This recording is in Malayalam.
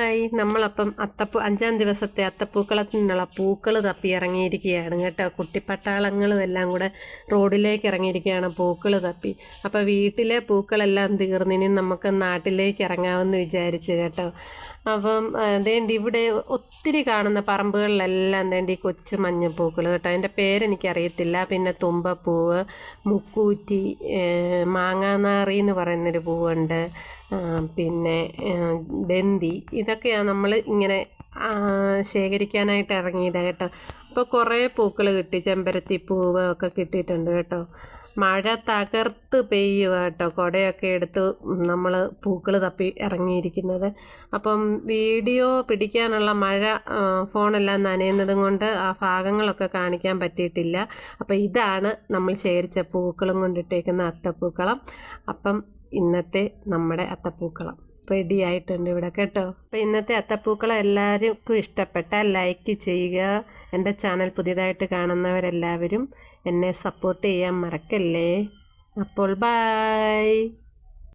ഹായ്, നമ്മളപ്പം അഞ്ചാം ദിവസത്തെ അത്തപ്പൂക്കളത്തിനുള്ള പൂക്കൾ തപ്പി ഇറങ്ങിയിരിക്കുകയാണ് കേട്ടോ. കുട്ടിപ്പട്ടാളങ്ങളും എല്ലാം കൂടെ റോഡിലേക്ക് ഇറങ്ങിയിരിക്കുകയാണ് പൂക്കൾ തപ്പി. അപ്പോൾ വീട്ടിലെ പൂക്കളെല്ലാം തീർന്നിനി നമുക്ക് നാട്ടിലേക്ക് ഇറങ്ങാമെന്ന് വിചാരിച്ച് കേട്ടോ. അപ്പം അതേണ്ടി ഇവിടെ ഒത്തിരി കാണുന്ന പറമ്പുകളിലെല്ലാം തേണ്ടി കൊച്ചു മഞ്ഞപ്പൂക്കൾ കേട്ടോ. അതിൻ്റെ പേരെനിക്കറിയത്തില്ല. പിന്നെ തുമ്പപ്പൂവ്, മുക്കൂറ്റി, മാങ്ങാനാറി എന്ന് പറയുന്നൊരു പൂവുണ്ട്, പിന്നെ ബന്തി. ഇതൊക്കെയാണ് നമ്മൾ ഇങ്ങനെ ശേഖരിക്കാനായിട്ട് ഇറങ്ങിയത് കേട്ടോ. അപ്പോൾ കുറേ പൂക്കൾ കിട്ടി, ചെമ്പരത്തിപ്പൂവ് ഒക്കെ കിട്ടിയിട്ടുണ്ട് കേട്ടോ. മഴ തകർത്ത് പെയ്യുക കേട്ടോ. കുടയൊക്കെ എടുത്ത് നമ്മൾ പൂക്കൾ തപ്പി ഇറങ്ങിയിരിക്കുന്നത്. അപ്പം വീഡിയോ പിടിക്കാനുള്ള മഴ ഫോണെല്ലാം നനയുന്നതും കൊണ്ട് ആ ഭാഗങ്ങളൊക്കെ കാണിക്കാൻ പറ്റിയിട്ടില്ല. അപ്പോൾ ഇതാണ് നമ്മൾ ശേഖരിച്ച പൂക്കളും കൊണ്ടിട്ടേക്കുന്ന അത്തപ്പൂക്കളം. അപ്പം ഇന്നത്തെ നമ്മുടെ അത്തപ്പൂക്കളം റെഡി ആയിട്ടുണ്ട് ഇവിടെ കേട്ടോ. അപ്പോൾ ഇന്നത്തെ അത്തപ്പൂക്കളം എല്ലാവർക്കും ഇഷ്ടപ്പെട്ടാൽ ലൈക്ക് ചെയ്യുക. എൻ്റെ ചാനൽ പുതിയതായിട്ട് കാണുന്നവരെല്ലാവരും എന്നെ സപ്പോർട്ട് ചെയ്യാൻ മറക്കല്ലേ. അപ്പോൾ ബൈ.